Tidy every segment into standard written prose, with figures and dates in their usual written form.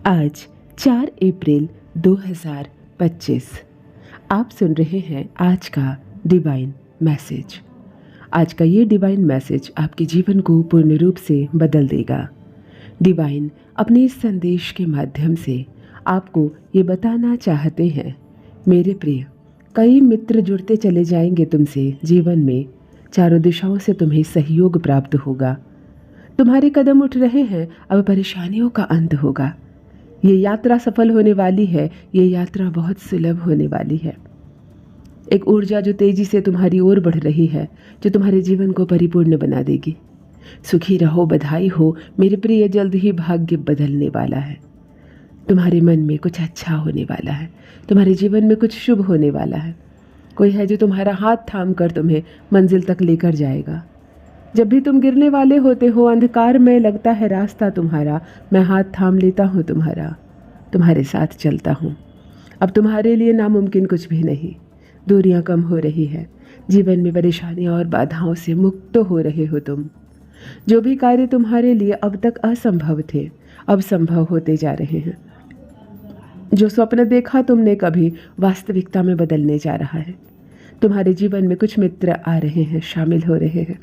आज 4 अप्रैल 2025। आप सुन रहे हैं आज का डिवाइन मैसेज। आज का ये डिवाइन मैसेज आपके जीवन को पूर्ण रूप से बदल देगा। डिवाइन अपने इस संदेश के माध्यम से आपको ये बताना चाहते हैं, मेरे प्रिय, कई मित्र जुड़ते चले जाएंगे तुमसे जीवन में। चारों दिशाओं से तुम्हें सहयोग प्राप्त होगा। तुम्हारे कदम उठ रहे हैं, अब परेशानियों का अंत होगा। ये यात्रा सफल होने वाली है। ये यात्रा बहुत सुलभ होने वाली है। एक ऊर्जा जो तेजी से तुम्हारी ओर बढ़ रही है, जो तुम्हारे जीवन को परिपूर्ण बना देगी। सुखी रहो, बधाई हो मेरे प्रिय, जल्द ही भाग्य बदलने वाला है। तुम्हारे मन में कुछ अच्छा होने वाला है। तुम्हारे जीवन में कुछ शुभ होने वाला है। कोई है जो तुम्हारा हाथ थाम कर तुम्हें मंजिल तक लेकर जाएगा। जब भी तुम गिरने वाले होते हो, अंधकार में लगता है रास्ता तुम्हारा, मैं हाथ थाम लेता हूँ तुम्हारा, तुम्हारे साथ चलता हूँ। अब तुम्हारे लिए नामुमकिन कुछ भी नहीं। दूरियां कम हो रही है। जीवन में परेशानियां और बाधाओं से मुक्त हो रहे हो तुम। जो भी कार्य तुम्हारे लिए अब तक असंभव थे, अब संभव होते जा रहे हैं। जो स्वप्न देखा तुमने कभी, वास्तविकता में बदलने जा रहा है। तुम्हारे जीवन में कुछ मित्र आ रहे हैं, शामिल हो रहे हैं,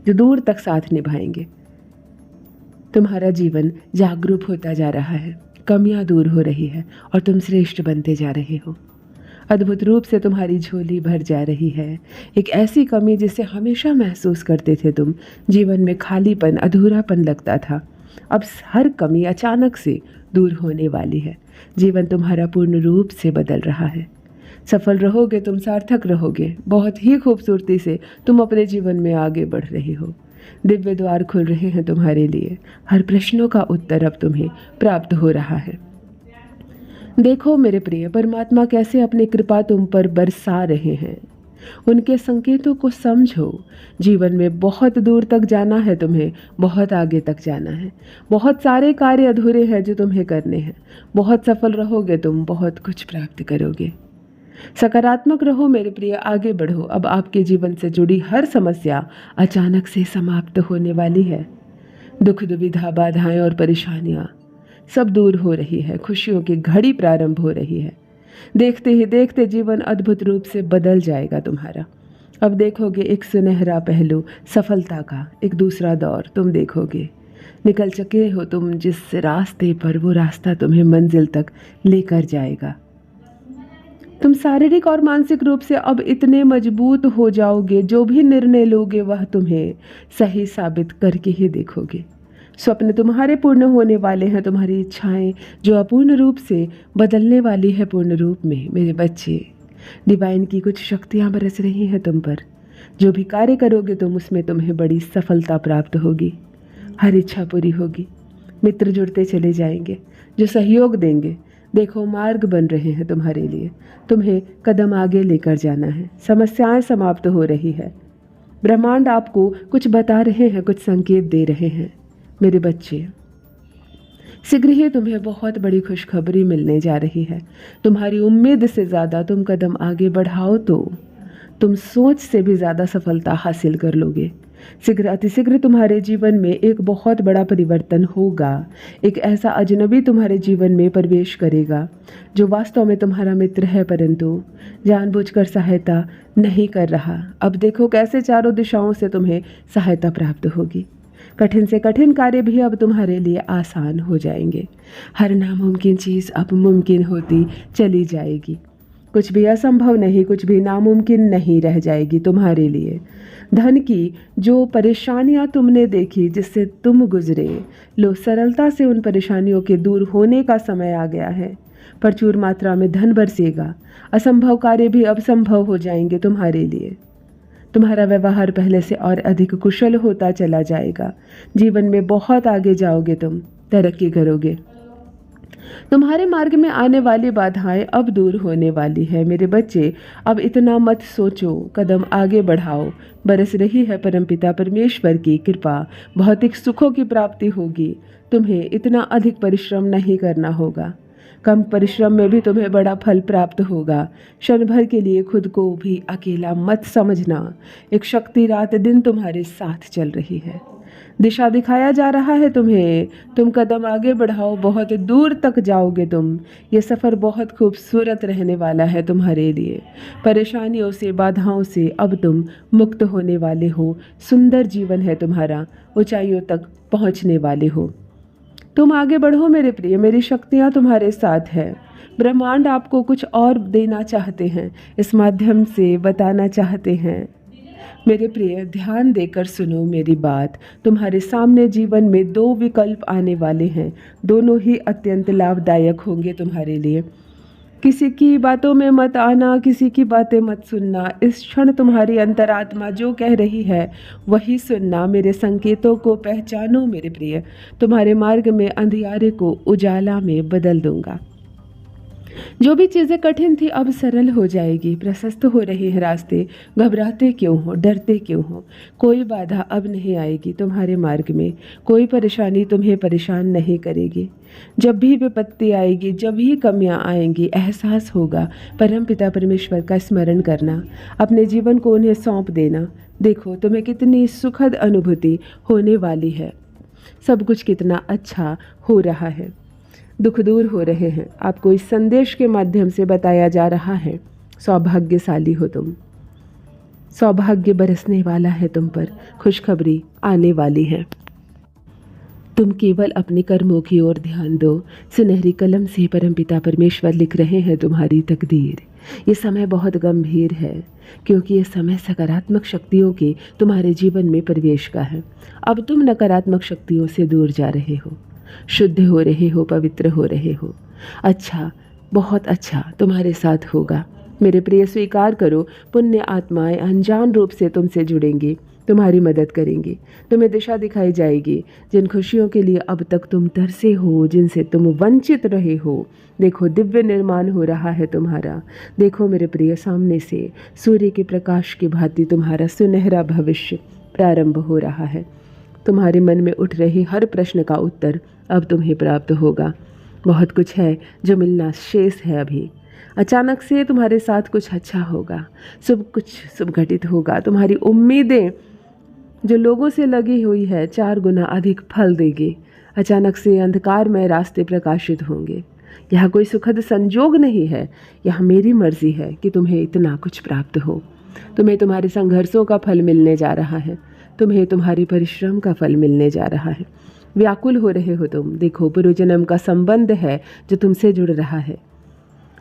जो दूर तक साथ निभाएंगे। तुम्हारा जीवन जागरूक होता जा रहा है। कमियां दूर हो रही है और तुम श्रेष्ठ बनते जा रहे हो। अद्भुत रूप से तुम्हारी झोली भर जा रही है। एक ऐसी कमी जिसे हमेशा महसूस करते थे तुम, जीवन में खालीपन, अधूरापन लगता था, अब हर कमी अचानक से दूर होने वाली है। जीवन तुम्हारा पूर्ण रूप से बदल रहा है। सफल रहोगे तुम, सार्थक रहोगे। बहुत ही खूबसूरती से तुम अपने जीवन में आगे बढ़ रहे हो। दिव्य द्वार खुल रहे हैं तुम्हारे लिए। हर प्रश्नों का उत्तर अब तुम्हें प्राप्त हो रहा है। देखो मेरे प्रिय, परमात्मा कैसे अपनी कृपा तुम पर बरसा रहे हैं। उनके संकेतों को समझो। जीवन में बहुत दूर तक जाना है तुम्हें, बहुत आगे तक जाना है। बहुत सारे कार्य अधूरे हैं जो तुम्हें करने हैं। बहुत सफल रहोगे तुम, बहुत कुछ प्राप्त करोगे। सकारात्मक रहो मेरे प्रिय, आगे बढ़ो। अब आपके जीवन से जुड़ी हर समस्या अचानक से समाप्त होने वाली है। दुख, दुविधा, बाधाएं और परेशानियां सब दूर हो रही है। खुशियों की घड़ी प्रारंभ हो रही है। देखते ही देखते जीवन अद्भुत रूप से बदल जाएगा तुम्हारा। अब देखोगे एक सुनहरा पहलू सफलता का, एक दूसरा दौर तुम देखोगे। निकल चुके हो तुम जिस रास्ते पर, वो रास्ता तुम्हें मंजिल तक लेकर जाएगा। तुम शारीरिक और मानसिक रूप से अब इतने मजबूत हो जाओगे, जो भी निर्णय लोगे वह तुम्हें सही साबित करके ही देखोगे। स्वप्न तुम्हारे पूर्ण होने वाले हैं। तुम्हारी इच्छाएं जो अपूर्ण रूप से बदलने वाली है पूर्ण रूप में। मेरे बच्चे, डिवाइन की कुछ शक्तियां बरस रही हैं तुम पर। जो भी कार्य करोगे तुम, उसमें तुम्हें बड़ी सफलता प्राप्त होगी। हर इच्छा पूरी होगी। मित्र जुड़ते चले जाएंगे जो सहयोग देंगे। देखो मार्ग बन रहे हैं तुम्हारे लिए। तुम्हें कदम आगे लेकर जाना है। समस्याएं समाप्त हो रही है। ब्रह्मांड आपको कुछ बता रहे हैं, कुछ संकेत दे रहे हैं। मेरे बच्चे, शीघ्र ही तुम्हें बहुत बड़ी खुशखबरी मिलने जा रही है। तुम्हारी उम्मीद से ज़्यादा तुम कदम आगे बढ़ाओ तो तुम सोच से भी ज़्यादा सफलता हासिल कर लोगे। शीघ्र अतिशीघ्र तुम्हारे जीवन में एक बहुत बड़ा परिवर्तन होगा। एक ऐसा अजनबी तुम्हारे जीवन में प्रवेश करेगा जो वास्तव में तुम्हारा मित्र है, परंतु जानबूझकर सहायता नहीं कर रहा। अब देखो कैसे चारों दिशाओं से तुम्हें सहायता प्राप्त होगी। कठिन से कठिन कार्य भी अब तुम्हारे लिए आसान हो जाएंगे। हर नामुमकिन चीज़ अब मुमकिन होती चली जाएगी। कुछ भी असंभव नहीं, कुछ भी नामुमकिन नहीं रह जाएगी तुम्हारे लिए। धन की जो परेशानियां तुमने देखी, जिससे तुम गुजरे, लो सरलता से उन परेशानियों के दूर होने का समय आ गया है। प्रचुर मात्रा में धन बरसेगा। असंभव कार्य भी अब संभव हो जाएंगे तुम्हारे लिए। तुम्हारा व्यवहार पहले से और अधिक कुशल होता चला जाएगा। जीवन में बहुत आगे जाओगे, तुम तरक्की करोगे। तुम्हारे मार्ग में आने वाली बाधाएं अब दूर होने वाली है। मेरे बच्चे, अब इतना मत सोचो, कदम आगे बढ़ाओ। बरस रही है परमपिता परमेश्वर की कृपा। भौतिक सुखों की प्राप्ति होगी। तुम्हें इतना अधिक परिश्रम नहीं करना होगा। कम परिश्रम में भी तुम्हें बड़ा फल प्राप्त होगा। क्षण भर के लिए खुद को भी अकेला मत समझना। एक शक्ति रात दिन तुम्हारे साथ चल रही है। दिशा दिखाया जा रहा है तुम्हें। तुम कदम आगे बढ़ाओ, बहुत दूर तक जाओगे तुम। ये सफ़र बहुत खूबसूरत रहने वाला है तुम्हारे लिए। परेशानियों से, बाधाओं से अब तुम मुक्त होने वाले हो। सुंदर जीवन है तुम्हारा, ऊंचाइयों तक पहुंचने वाले हो। तुम आगे बढ़ो मेरे प्रिय, मेरी शक्तियाँ तुम्हारे साथ है। ब्रह्मांड आपको कुछ और देना चाहते हैं, इस माध्यम से बताना चाहते हैं। मेरे प्रिय, ध्यान देकर सुनो मेरी बात। तुम्हारे सामने जीवन में दो विकल्प आने वाले हैं, दोनों ही अत्यंत लाभदायक होंगे तुम्हारे लिए। किसी की बातों में मत आना, किसी की बातें मत सुनना। इस क्षण तुम्हारी अंतरात्मा जो कह रही है वही सुनना। मेरे संकेतों को पहचानो मेरे प्रिय। तुम्हारे मार्ग में अंधियारे को उजाला में बदल दूंगा। जो भी चीज़ें कठिन थी अब सरल हो जाएगी। प्रशस्त हो रहे हैं रास्ते। घबराते क्यों हो, डरते क्यों हो? कोई बाधा अब नहीं आएगी तुम्हारे मार्ग में। कोई परेशानी तुम्हें परेशान नहीं करेगी। जब भी विपत्ति आएगी, जब भी कमियां आएंगी, एहसास होगा परमपिता परमेश्वर का स्मरण करना, अपने जीवन को उन्हें सौंप देना। देखो तुम्हें कितनी सुखद अनुभूति होने वाली है। सब कुछ कितना अच्छा हो रहा है। दुख दूर हो रहे हैं। आपको इस संदेश के माध्यम से बताया जा रहा है, सौभाग्यशाली हो तुम। सौभाग्य बरसने वाला है तुम पर, खुशखबरी आने वाली है। तुम केवल अपने कर्मों की ओर ध्यान दो। सुनहरी कलम से परमपिता परमेश्वर लिख रहे हैं तुम्हारी तकदीर। ये समय बहुत गंभीर है, क्योंकि ये समय सकारात्मक शक्तियों के तुम्हारे जीवन में प्रवेश का है। अब तुम नकारात्मक शक्तियों से दूर जा रहे हो, शुद्ध हो रहे हो, पवित्र हो रहे हो। अच्छा, बहुत अच्छा तुम्हारे साथ होगा। मेरे प्रिय, स्वीकार करो, पुण्य आत्माएं अनजान रूप से तुमसे जुड़ेंगी, तुम्हारी मदद करेंगी। तुम्हें दिशा दिखाई जाएगी। जिन खुशियों के लिए अब तक तुम तरसे हो, जिनसे तुम वंचित रहे हो, देखो दिव्य निर्माण हो रहा है तुम्हारा। देखो मेरे प्रिय, सामने से सूर्य के प्रकाश की भांति तुम्हारा सुनहरा भविष्य प्रारंभ हो रहा है। तुम्हारे मन में उठ रहे हर प्रश्न का उत्तर अब तुम्हें प्राप्त होगा। बहुत कुछ है जो मिलना शेष है अभी। अचानक से तुम्हारे साथ कुछ अच्छा होगा, कुछ शुभ घटित होगा। तुम्हारी उम्मीदें जो लोगों से लगी हुई है 4 गुना अधिक फल देगी। अचानक से अंधकार में रास्ते प्रकाशित होंगे। यह कोई सुखद संजोग नहीं है, यह मेरी मर्जी है कि तुम्हें इतना कुछ प्राप्त हो। तुम्हें तुम्हारे संघर्षों का फल मिलने जा रहा है। तुम्हें तुम्हारी परिश्रम का फल मिलने जा रहा है। व्याकुल हो रहे हो तुम। देखो पूर्व जन्म का संबंध है जो तुमसे जुड़ रहा है।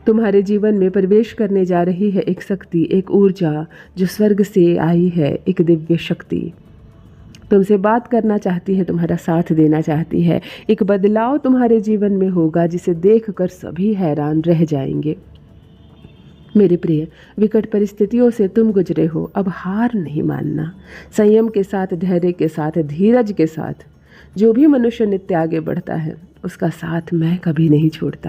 तुम्हारे जीवन में प्रवेश करने जा रही है एक शक्ति, एक ऊर्जा जो स्वर्ग से आई है, एक दिव्य शक्ति तुमसे बात करना चाहती है, तुम्हारा साथ देना चाहती है। एक बदलाव तुम्हारे जीवन में होगा जिसे देखकर सभी हैरान रह जाएंगे। मेरे प्रिय, विकट परिस्थितियों से तुम गुजरे हो, अब हार नहीं मानना। संयम के साथ, धैर्य के साथ, धीरज के साथ जो भी मनुष्य नित्य आगे बढ़ता है उसका साथ मैं कभी नहीं छोड़ता।